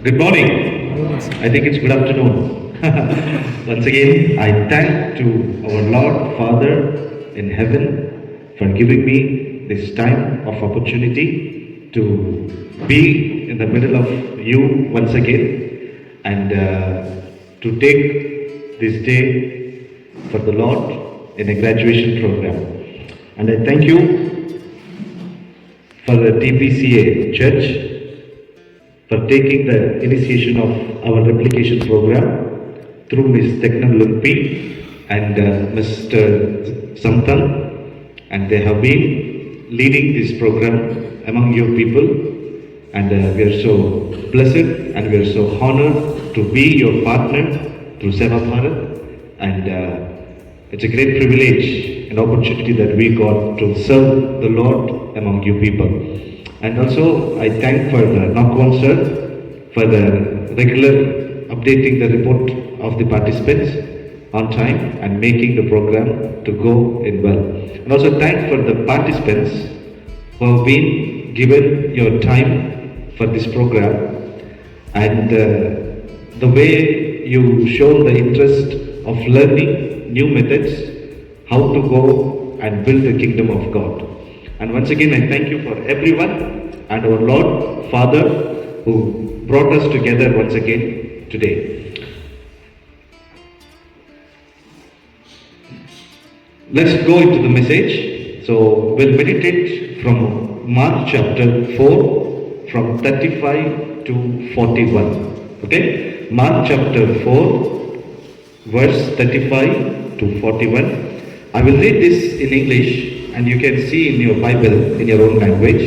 Good morning. I think it's good afternoon. Once again, I thank to our Lord Father in heaven for giving me this time of opportunity to be in the middle of you once again and to take this day for the Lord in a graduation program. And I thank you for the TPCA Church for taking the initiation of our replication program through Ms. Teknan Lumpi and Mr. Samtan, and they have been leading this program among you people, and we are so blessed and we are so honored to be your partner through Seva Bharat, and it's a great privilege and opportunity that we got to serve the Lord among you people. And also, I thank for the Nakwan sir for the regular updating the report of the participants on time and making the program to go in well. And also thank for the participants who have been given your time for this program and the way you shown the interest of learning new methods, how to go and build the kingdom of God. And once again, I thank you for everyone and our Lord, Father, who brought us together once again today. Let's go into the message. So, we'll meditate from Mark chapter 4, from 35 to 41. Okay? Mark chapter 4, verse 35 to 41. I will read this in English, and you can see in your Bible in your own language.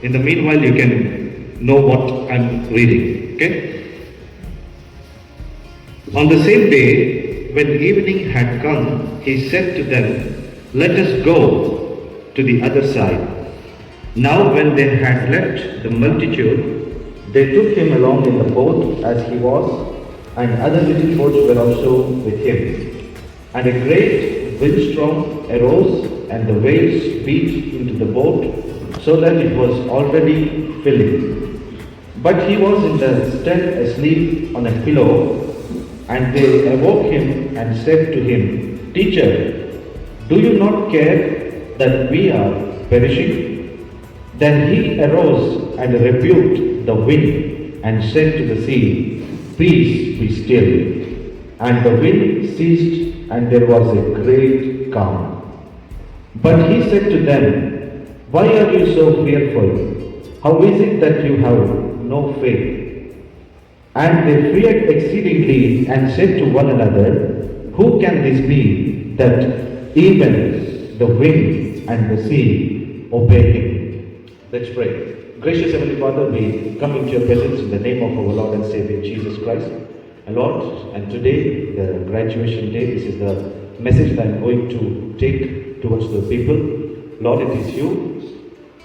In the meanwhile, you can know what I'm reading. Okay? On the same day, when evening had come, he said to them, "Let us go to the other side." Now when they had left the multitude, they took him along in the boat as he was, and other little boats were also with him. And a great windstorm arose, and the waves beat into the boat, so that it was already filling. But he was in the stead asleep on a pillow, and they awoke him and said to him, "Teacher, do you not care that we are perishing?" Then he arose and rebuked the wind and said to the sea, "Peace, be still." And the wind ceased, and there was a great calm. But he said to them, "Why are you so fearful? How is it that you have no faith?" And they feared exceedingly and said to one another, "Who can this be that even the wind and the sea obey him?" Let's pray. Gracious Heavenly Father, we come into your presence in the name of our Lord and Savior Jesus Christ. And Lord, and today, the graduation day, this is the message that I'm going to take towards the people. Lord, it is you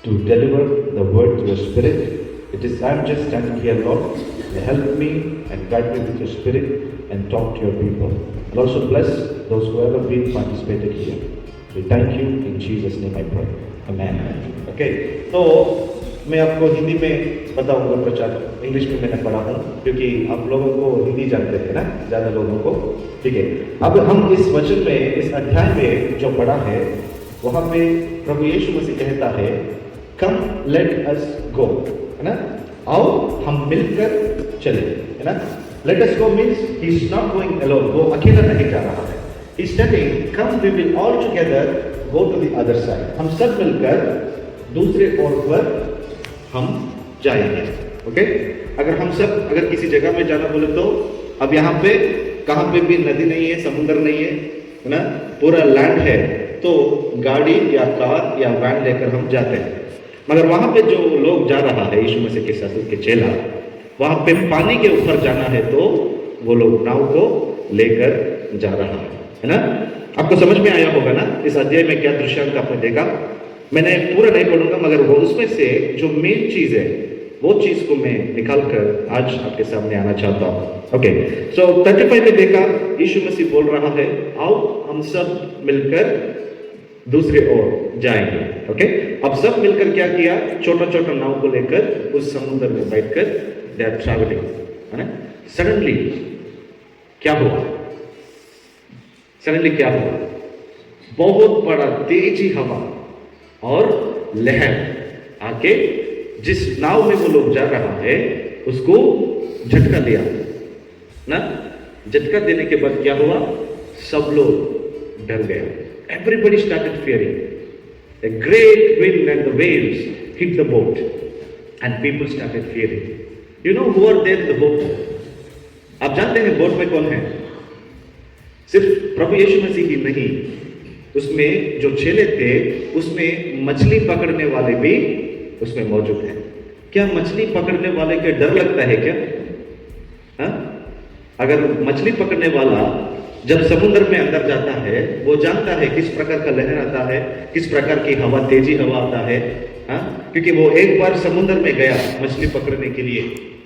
to deliver the word to your spirit. It is I'm just standing here, Lord. Help me and guide me with your spirit and talk to your people. And also bless those who have been participated here. We thank you in Jesus' name I pray. Amen. Okay. तो मैं आपको हिंदी में बताऊंगा प्रचार, English में मैंने पढ़ा हूँ क्योंकि आप लोगों को हिंदी जानते हैं ना, ज़्यादा लोगों को, ठीक है। अब हम इस वचन में, इस अध्याय में जो पढ़ा है, वहाँ पे प्रभु यीशु मसीह कहता है, "Come, let us go", है ना, आओ हम मिलकर चले, है ना। Let us go means he is not going alone, वो अकेला नहीं जा रहा है। He is telling, "Come, we will all together go to the other side", हम सब मिलकर दूसरे ओर पर हम जाएंगे। ओके, अगर किसी जगह में जाना बोले तो अब यहाँ पे कहाँ पे भी नदी नहीं है, समुद्र नहीं है ना, पूरा लैंड है, तो गाड़ी या कार या वैन लेकर हम जाते हैं। मगर वहाँ पे जो लोग जा रहा है, यीशु मसीह के साथ के चेला, वहाँ पे पानी के ऊपर जाना है तो वो लोग नाव को लेकर जा रहा है ना। आपको समझ में आया होगा ना इस अध्याय में क्या दृश्यांक आपने देखा। मैंने पूरा नहीं पढ़ूंगा, मगर वो उसमें से जो मेन चीज है वो चीज को मैं निकाल कर आज आपके सामने आना चाहता हूँ। ओके, सो 35 में देखा यीशु मसीह बोल रहा है, आओ हम सब मिलकर दूसरे ओर जाएंगे। ओके, अब सब मिलकर क्या किया, छोटा छोटा नाव को लेकर उस समुद्र में बैठकर they are traveling, है ना? Suddenly क्या हुआ? Suddenly क्या हुआ? बहुत बड़ा तेजी हवा और लहर आके जिस नाव में वो लोग जा रहा है उसको झटका दिया ना। झटका देने के बाद क्या हुआ? सब लोग डर गए। Everybody started fearing. A great wind and the waves hit the boat and people started fearing. You know who are there in the boat? आप जानते हैं बोट में कौन है? सिर्फ प्रभु यीशु मसीह ही नहीं, उसमें जो चेले थे उसमें मछली पकड़ने वाले भी उसमें मौजूद हैं। क्या मछली पकड़ने वाले के डर लगता है क्या? हाँ? अगर मछली पकड़ने वाला जब समुद्र में अंदर जाता है वो जानता है किस प्रकार का लहर आता है, किस प्रकार की हवा, तेजी हवा आता है। हाँ? क्योंकि वो एक बार समुद्र में गया मछली पकड़ने के लिए,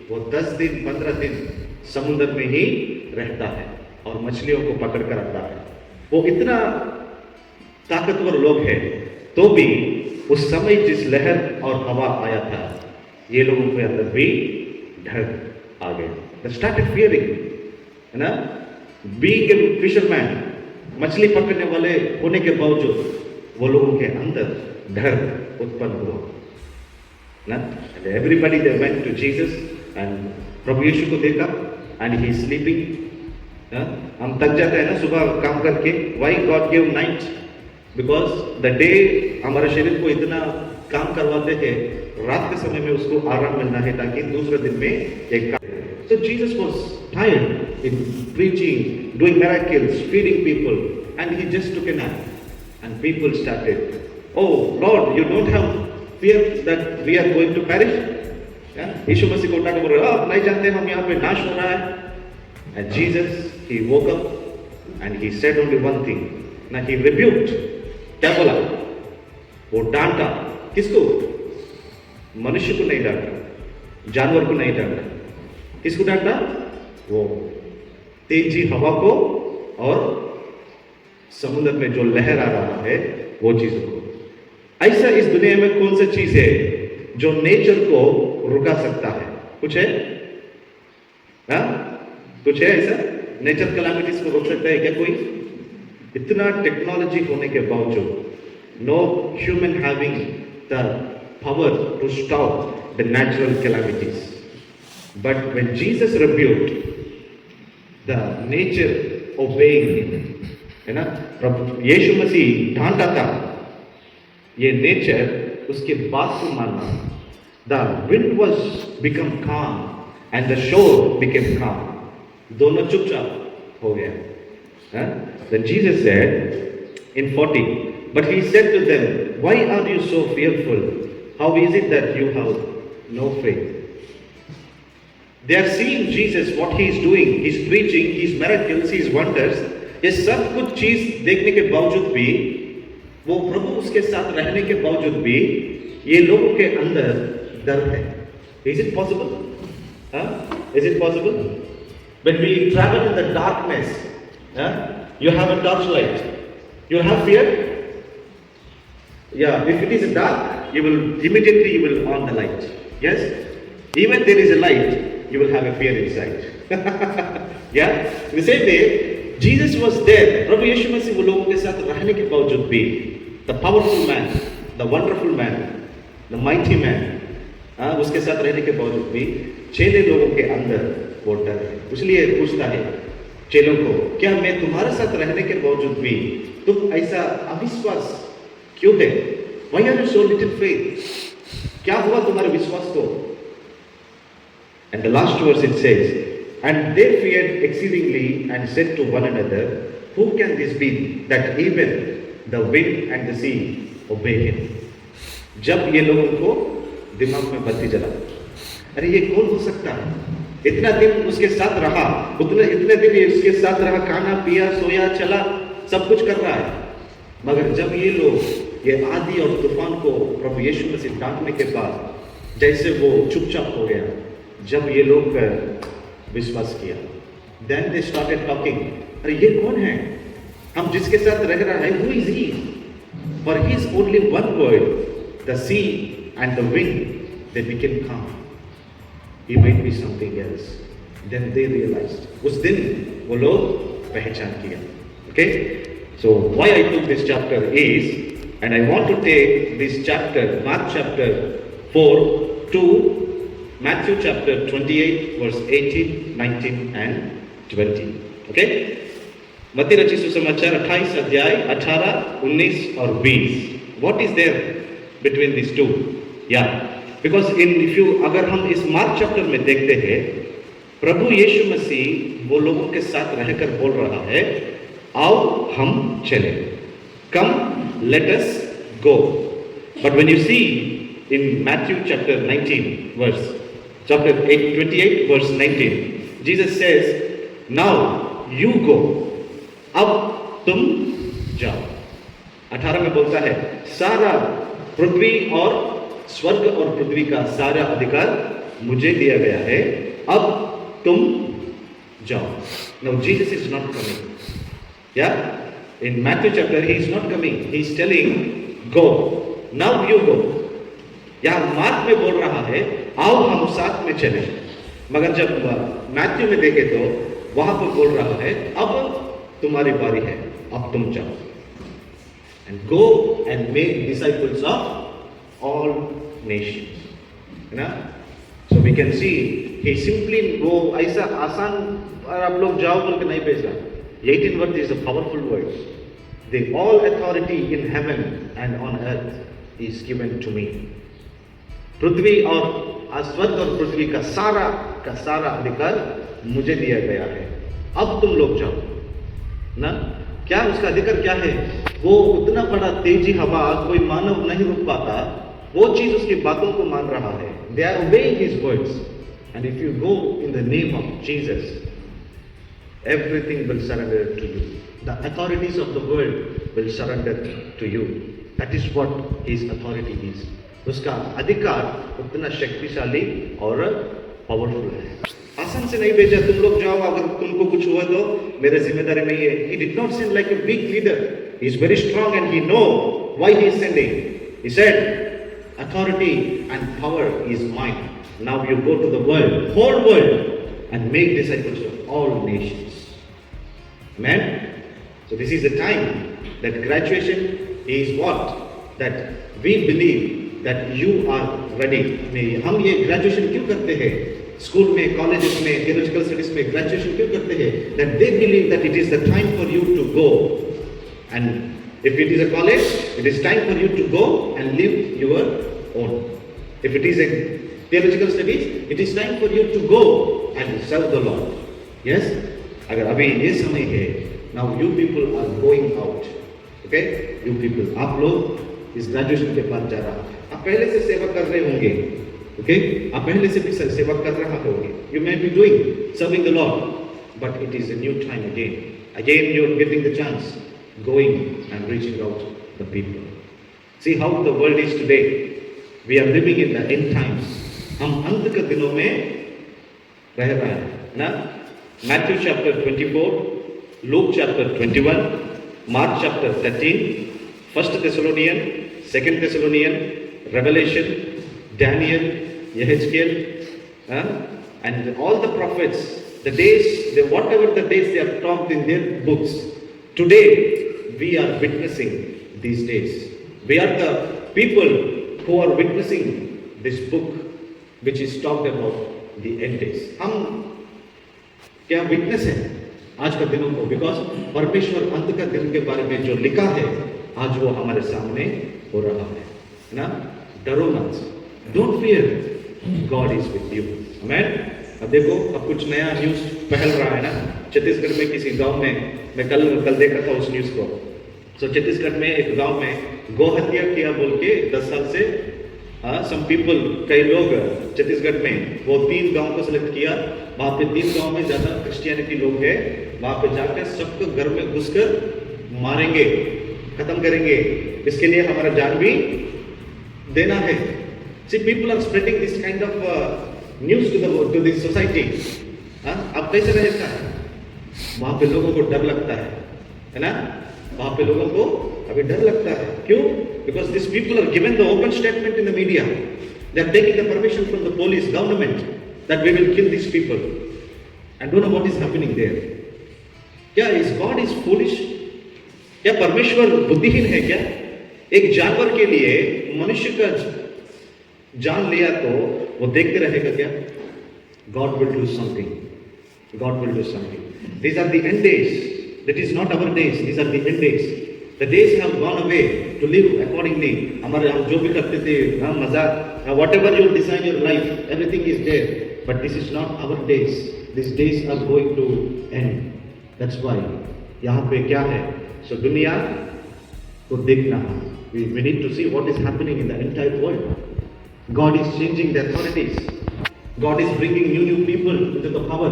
वो 10 दिन 15 दिन समुद्र में ही रहता है और मछलियों को पकड़ कर आता है। वो इतना ताकतवर लोग हैं, तो भी उस समय जिस लहर और हवा आया था ये लोगों के अंदर भी डर आ गया। They started fearing, है ना? Being a fisherman, मछली पकड़ने वाले होने के बावजूद वो लोगों के अंदर डर उत्पन्न हुआ ना। And everybody they went to Jesus and प्रभु यीशु को देखा and he is sleeping. हम थक जाते हैं ना सुबह काम करके। Why God gave night? Because the day हमारे शरीर को इतना काम करवाते हैं, रात के समय में उसको आराम मिलना है ताकि दूसरे दिन में एक काम। So Jesus was tired in preaching, doing miracles, feeding people, and he just took a nap. And people started, "Oh Lord, you don't have fear that we are going to perish?" यीशु मसीह को उठा के बोल रहे, आप नहीं जानते हम यहाँ पे नाश हो रहा है? And Jesus, he woke up and he said only one thing. Now he rebuked. क्या बोला? वो डांटा। किसको? मनुष्य को नहीं डांटा, जानवर को नहीं डांटा। किसको डांटा? वो तेजी हवा को और समुद्र में जो लहर आ रहा है वो चीजों को। ऐसा इस दुनिया में कौन सी चीज है जो नेचर को रुका सकता है? कुछ है? हाँ? कुछ है ऐसा? नेचर कैलामिटीज को रोक सकता है क्या कोई? इतना टेक्नोलॉजी होने के बावजूद, no human having the power to stop the natural calamities. But when Jesus rebuked, the nature obeying him, है ना? यीशु मसीह डांटा था, ये नेचर उसके बात को मानना। The wind was become calm and the shore became calm. दोनों चुपचाप हो गया। Then Jesus said in 40, but he said to them, why are you so fearful? How is it that you have no faith? They are seeing Jesus, what he is doing, his preaching, his miracles, his wonders. ये सब कुछ चीज देखने के बावजूद भी, वो प्रभु उसके साथ रहने के बावजूद भी, ये लोगों के अंदर डर है। Is it possible? Is it possible? When we travel in the darkness, you have a torchlight. You have fear? Yeah, if it is dark, you will on the light. Yes? Even there is a light, you will have a fear inside. Yeah? In the same way, Jesus was there. Prabhu Yeshu Masih वो लोगों के साथ रहने के बावजूद भी, the powerful man, the wonderful man, the mighty man, उसके साथ रहने के बावजूद भी चेले लोगों के अंदर वो डर है। इसलिए पूछता है चेलों को, क्या मैं तुम्हारे साथ रहने के बावजूद भी तुम ऐसा अविश्वास क्यों है? Why are you so little faith? क्या हुआ तुम्हारे विश्वास को? And the last verse it says, and they feared exceedingly and said to one another, who can this be that even the wind and the sea obey him? जब ये लोगों को दिमाग में बत्ती जला, अरे ये कौन हो सकता है? इतना दिन उसके साथ रहा, इतने दिन ये उसके साथ रहा, खाना पिया सोया चला, सब कुछ कर रहा है, मगर जब ये लोग ये आंधी और तूफान को प्रभु यीशु मसीह डांटने के बाद जैसे वो चुपचाप हो गया, जब ये लोग विश्वास किया, then they started talking, अरे ये कौन है? हम जिसके साथ रह रहा है, who is he? For he is only one word, the sea and the wind, they became calm. he might be something else. Then they realized. उस दिन वो लोग पहचान किया. Okay? So why I took this chapter is, and I want to take this chapter, Mark chapter 4 to Matthew chapter 28 verse 18, 19 and 20. Okay? मत्ती रचित सुसमाचार 28 अध्याय 18, 19 और 20. What is there between these two? Yeah, because अगर हम इस mark chapter में देखते हैं, प्रभु यीशु मसीह वो लोगों के साथ रहकर बोल रहा है, आओ हम चले, come let us go. But when you see in Matthew chapter 28 verse 19, Jesus says, now you go. अब तुम जाओ. 18 में बोलता है, सारा पृथ्वी और स्वर्ग और पृथ्वी का सारा अधिकार मुझे दिया गया है, अब तुम जाओ. Now Jesus is not coming. Yeah? In Matthew chapter he is not coming. He is telling, go. Now you go. यहाँ मार्क में बोल रहा है, आओ हम साथ में चले. मगर जब मैथ्यू में देखे तो वहां पर बोल रहा है, अब तुम्हारी बारी है, अब तुम जाओ. And go and make disciples of all nations. है ना? So we can see he simply वो ऐसा आसान और आप लोग जाओ बोल के नहीं भेजा. 18 word is a powerful word. The all authority in heaven and on earth is given to me. पृथ्वी और स्वर्ग और पृथ्वी का सारा अधिकार मुझे दिया गया है. अब तुम लोग जाओ. ना क्या उसका अधिकार क्या है? वो उतना बड़ा तेजी हवा कोई मानव नहीं रुक पाता, वो चीज उसकी बातों को मान रहा है. They are obeying his words. And if you go in the name of Jesus, everything will surrender to you. The authorities of the world will surrender to you. That is what his authority is. उसका अधिकार उतना शक्तिशाली और powerful है. आसान से नहीं भेजा, तुम लोग जाओ, अगर तुमको कुछ हुआ तो मेरे जिम्मेदारी नहीं है. He did not send like a weak leader. He is very strong and he know why he is sending. He said, authority and power is mine. Now you go to the world, whole world, and make disciples of all nations. Amen? So this is the time that graduation is what? That we believe that you are ready. हम ये graduation क्यों करते हैं? School में, colleges में, theological studies में graduation क्यों करते हैं? That they believe that it is the time for you to go. And if it is a college, it is time for you to go and live your own. If it is a theological studies, it is time for you to go and serve the Lord. Yes? अगर अभी ये समय है, now you people are going out. Okay? You people, आप लोग इस graduation के पास जा रहा है. आप पहले से सेवा कर रहे होंगे. Okay? आप पहले से भी सेवा कर रहा होंगे. You may be doing, serving the Lord, but it is a new time again. Again you are getting the chance, going and reaching out to the people. See how the world is today. We are living in the end times. हम अंत के दिनों में रह रहे हैं ना. Matthew chapter 24, Luke chapter 21, Mark chapter 13, 1 Thessalonian, 2 Thessalonian, Revelation, Daniel, Yehezkiel, and all the prophets, the days, whatever the days they have talked in their books, today we are witnessing these days. We are the people who are witnessing this book which is talked about the end days. हम क्या witness है आज का दिनों को? Because परमेश्वर अंत का दिन के बारे में जो लिखा है आज वो हमारे सामने हो रहा है ना. डरो मत, don't fear, God is with you. Amen. अब देखो, अब कुछ नया न्यूज फैल रहा है ना. छत्तीसगढ़ में किसी गांव में, मैं कल देखा था उस न्यूज को. सो छत्तीसगढ़ में एक गांव में गौ हत्या किया बोल के 10 साल से सम पीपल, कई लोग छत्तीसगढ़ में वो 3 गांव को सिलेक्ट किया. वहां पे 3 गांव में ज्यादा क्रिश्चियनिटी लोग हैं. वहां पे जाकर सबको घर में घुसकर मारेंगे, खत्म करेंगे. इसके लिए हमारा जान भी देना है. See, people are spreading this kind of news to the society. अब कैसे रहता है? वहां पे लोगों को डर लगता है ना. वहां पे लोगों को अभी डर लगता है. क्यों? Because these people are given the open statement in the media. They are taking the permission from the police, government. that we will kill these people. And don't know what is happening there. क्या इस God is foolish? क्या परमेश्वर बुद्धिहीन है क्या? एक जानवर के लिए मनुष्य का जान लिया तो वो देखते रहेगा क्या? God will do something. God will do something. These are the end days. That is not our days. These are the end days. The days have gone away to live accordingly. हमारे हम जो भी करते थे, हम मजाक, whatever you design your life, everything is there. But this is not our days. These days are going to end. That's why यहाँ पे क्या है? So दुनिया को देखना है. We need to see what is happening in the entire world. God is changing the authorities. God is bringing new people into the power.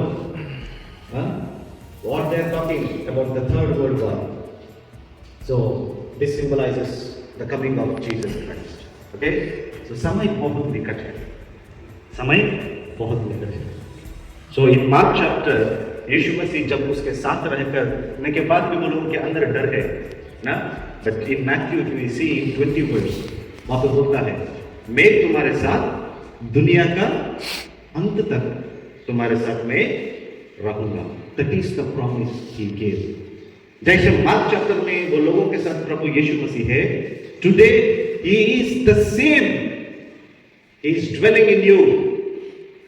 What they are talking about the third world war. So this symbolizes the coming of Jesus Christ. Okay? So समय बहुत निकट है. समय बहुत निकट है. So in Mark chapter, यीशु मसीह जब उसके साथ रहकर के बाद भी वो लोगों के अंदर डर है ना. But in Matthew we see in 20 verse वहाँ पे बोलता है, मैं तुम्हारे साथ दुनिया का अंत तक तुम्हारे साथ में रहूंगा. That is the promise he gave. जैसे मार्क चैप्टर में वो लोगों के साथ प्रभु यीशु मसीह है, today he is the same. He is dwelling in you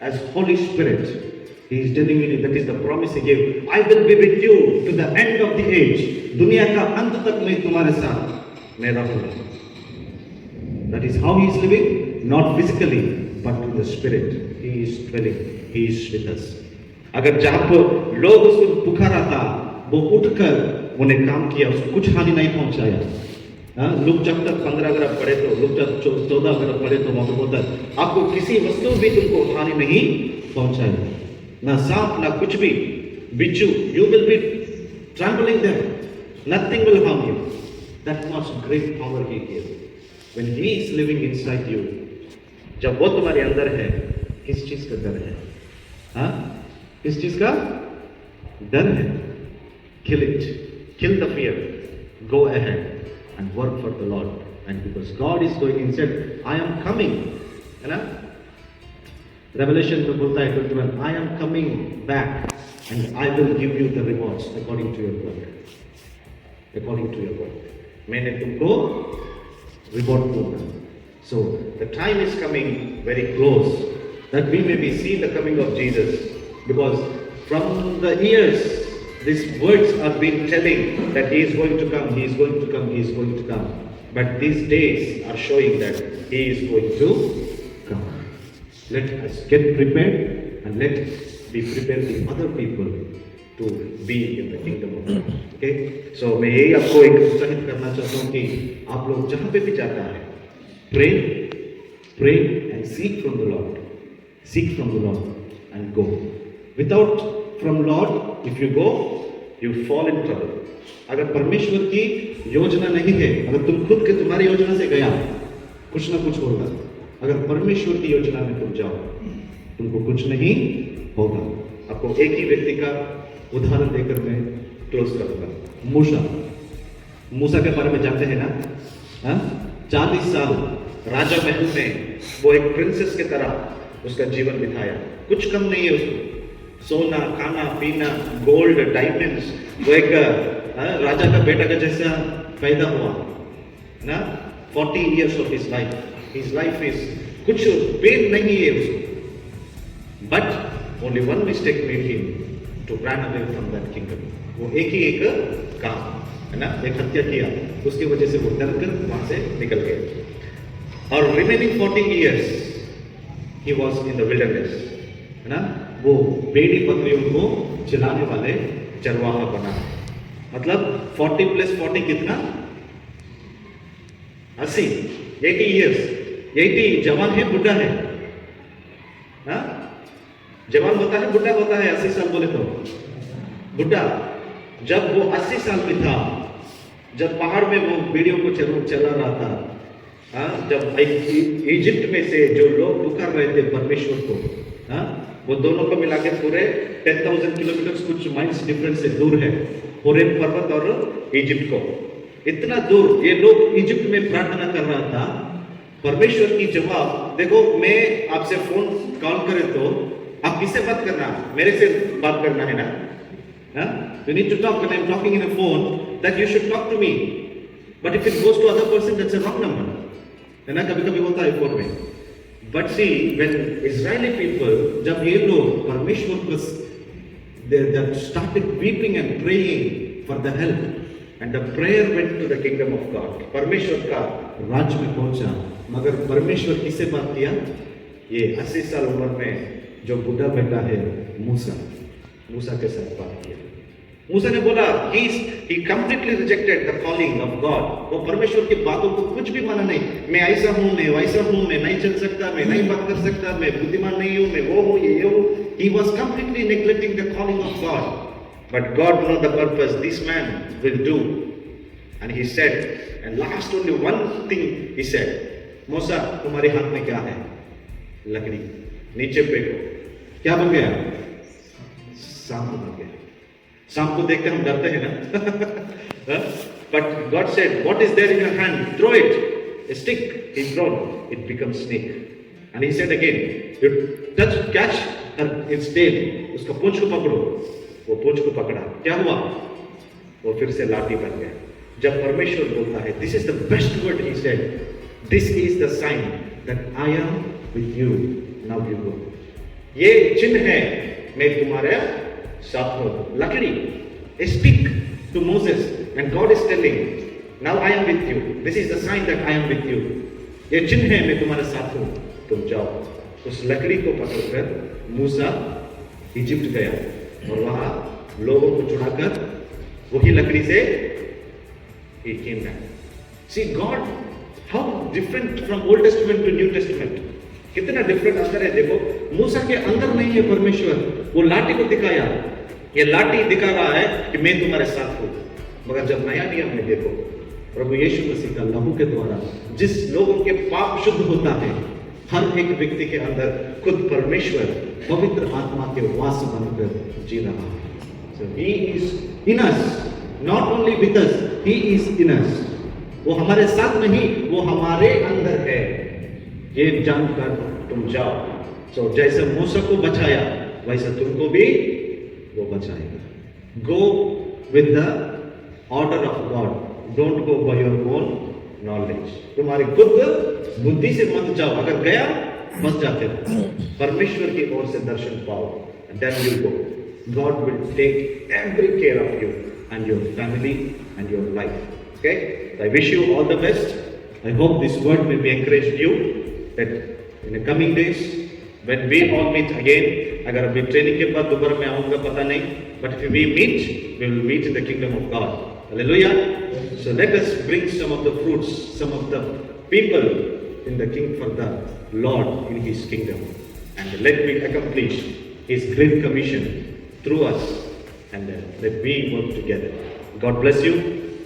as Holy Spirit. He is dwelling in you. That is the promise he gave. I will be with you to the end of the age. दुनिया का अंत तक मैं तुम्हारे साथ मैं रहूंगा. That is how he is living, not physically, but in the spirit. He is dwelling. He is with us. अगर जहां पर लोग उसको पुकारा था, वो उठकर उन्हें काम किया, उसको कुछ हानि नहीं पहुंचाया. लूक चैप्टर 15 अगर आप पढ़े तो, लूक चैप्टर 14 अगर आप पढ़े तो वहां पर बोलता है, आपको किसी वस्तु भी तुमको हानि नहीं पहुंचाएगी, ना सांप ना कुछ भी, बिच्छू, you will be trampling them, nothing will harm you. That much great power he gave. When he is living inside you, जब वो तुम्हारे अंदर है, किस चीज का डर है? हाँ, किस चीज का डर है? Kill it, kill the fear, go ahead and work for the Lord. And because God is going inside, I am coming, है ना? Revelation में बोलता है 21, I am coming back and I will give you the rewards according to your work. According to your work. मैंने तुमको reward दूंगा. So the time is coming very close that we may be see the coming of Jesus, because from the years these words are being telling that he is going to come, he is going to come, he is going to come. But these days are showing that he is going to come. Let us get prepared and let be prepared the other people to be in the kingdom of God. Okay? So मैं यही आपको एक उत्साहित करना चाहता हूँ कि आप लोग जहाँ पे भी जाता है, pray and seek from the Lord. Seek from the Lord and go. Without from Lord, if you go, you fall in trouble. अगर परमेश्वर की योजना नहीं है, अगर तुम खुद के तुम्हारी योजना से गया, कुछ ना कुछ होगा. अगर परमेश्वर की योजना में तुम जाओ, तुमको कुछ नहीं होगा. आपको एक ही व्यक्ति का उदाहरण देकर मैं क्लोज करूंगा. मूसा के बारे में जानते हैं ना? 40 साल राजा महल में वो एक प्रिंसेस की तरह उसका जीवन बिताया. कुछ कम नहीं है उसको. सोना, खाना, पीना, गोल्ड, डायमंड्स. वो एक राजा का बेटा का जैसा पैदा हुआ ना. 40 years of his life. His life is कुछ पेन नहीं है उसको. But only one mistake made him to run away from that kingdom. वो एक ही एक काम है ना, एक हत्या किया, उसकी वजह से वो डर कर वहां से निकल गए. और remaining 40 years he was in the wilderness, है ना. वो बेड़ी बकरियों को चलाने वाले चरवाहा बना. मतलब 40 + 40 कितना? 80. 80 years. 80 जवान है, बुढ़ा है. हाँ, जवान होता है, बुढ़ा होता है. 80 साल बोले तो बुढ़ा. जब वो 80 साल में था, जब पहाड़ में वो बेड़ियों को चला रहा था, हाँ, जब इजिप्ट में से जो लोग पुकार रहे थे परमेश्वर को, हाँ, वो दोनों को मिला के पूरे 10,000 किलोमीटर कुछ माइल्स डिफरेंस से दूर है, होरेब पर्वत और इजिप्ट को. इतना दूर ये लोग इजिप्ट में प्रार्थना कर रहा था. परमेश्वर की जवाब देखो, मैं आपसे फोन कॉल करे तो आप किससे बात करना, मेरे से बात करना है ना. You need to talk. When I'm talking in a phone, that you should talk to me. But if it goes to other person, that's a wrong number. है ना, कभी कभी होता है फोन में. But see, when Israeli people, जब ये लोग परमेश्वर को, they started weeping and praying for the help, and the prayer went to the kingdom of God. परमेश्वर का राज्य में पहुंचा. मगर परमेश्वर किससे बात किया? ये 80 साल उम्र में जो बुढ़ा बेटा है मूसा के साथ बात किया. मूसा ने बोला, he completely rejected the calling of God. वो परमेश्वर की बातों को कुछ भी माना नहीं. मैं ऐसा हूँ, मैं वैसा हूँ, मैं नहीं चल सकता, मैं नहीं बात कर सकता, मैं बुद्धिमान नहीं हूँ, मैं वो हूँ, ये हूँ. He was completely neglecting the calling of God. But God knew the purpose this man will do. And he said, and last only one thing he said, मूसा तुम्हारे हाथ में क्या है? लकड़ी. नीचे फेंको. क्या बन गया? सांप बन गया. सांप को देखकर हम डरते हैं ना. But God said, what is there in your hand? Throw it. A stick is thrown. It becomes snake. And he said again, you catch its tail. उसका पूंछ को पकड़ो. वो पूंछ को पकड़ा. क्या हुआ? वो फिर से लाठी बन गया. जब परमेश्वर बोलता है, this is the best word he said. This is the sign that I am with you. Now you go. ये चिन्ह है, मैं तुम्हारे साथ हूं. लकड़ी, a stick to Moses, and God is telling, now I am with you. This is the sign that I am with you. ये चिन्ह है, मैं तुम्हारे साथ हूं, तुम जाओ. उस लकड़ी को पकड़कर मूसा इजिप्ट गया और वहां लोगों को छुड़ाकर वही लकड़ी से he came back. See God, how different from Old Testament to New Testament. कितना डिफरेंट अंतर है. देखो, मूसा के अंदर नहीं है परमेश्वर. वो लाठी को दिखाया. ये लाठी दिखा रहा है कि मैं तुम्हारे साथ हूं. मगर जब नया नियम में देखो, प्रभु यीशु मसीह का लहू के द्वारा जिस लोगों के पाप शुद्ध होता है, हर एक व्यक्ति के अंदर खुद परमेश्वर पवित्र आत्मा के वास बनकर जी रहा है. So he is in us, not only with us, he is in us. वो हमारे साथ नहीं, वो हमारे अंदर है. ये जानकर तुम जाओ. So जैसे मूसा को बचाया, वैसे तुमको भी वो बचाएगा. Go with the order of God. Don't go by your own knowledge. तुम्हारी खुद बुद्धि से मत जाओ. अगर गया फंस जाते हो. परमेश्वर की ओर से दर्शन पाओ. And then you go. God will take every care of you and your family and your life. Okay? I wish you all the best. I hope this word will be encouraged you that in the coming days when we all meet again, अगर अभी training के बाद दोबारा मैं आऊंगा पता नहीं, but if we meet, we will meet in the kingdom of God. Hallelujah. So let us bring some of the fruits, some of the people in the king for the Lord in his kingdom, and let me accomplish his great commission through us, and let we work together. God bless you,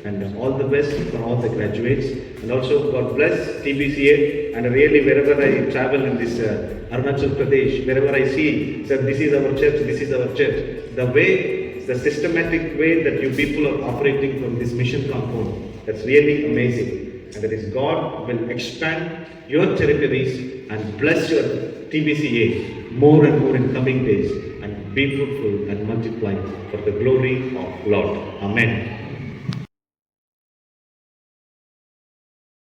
and all the best for all the graduates, and also God bless TBCA. And really, wherever I travel in this Arunachal Pradesh, wherever I see, sir, this is our church, this is our church. The systematic way that you people are operating from this mission compound, that's really amazing. And that is, God will expand your territories and bless your TBCA more and more in coming days, and be fruitful and multiply for the glory of Lord. Amen.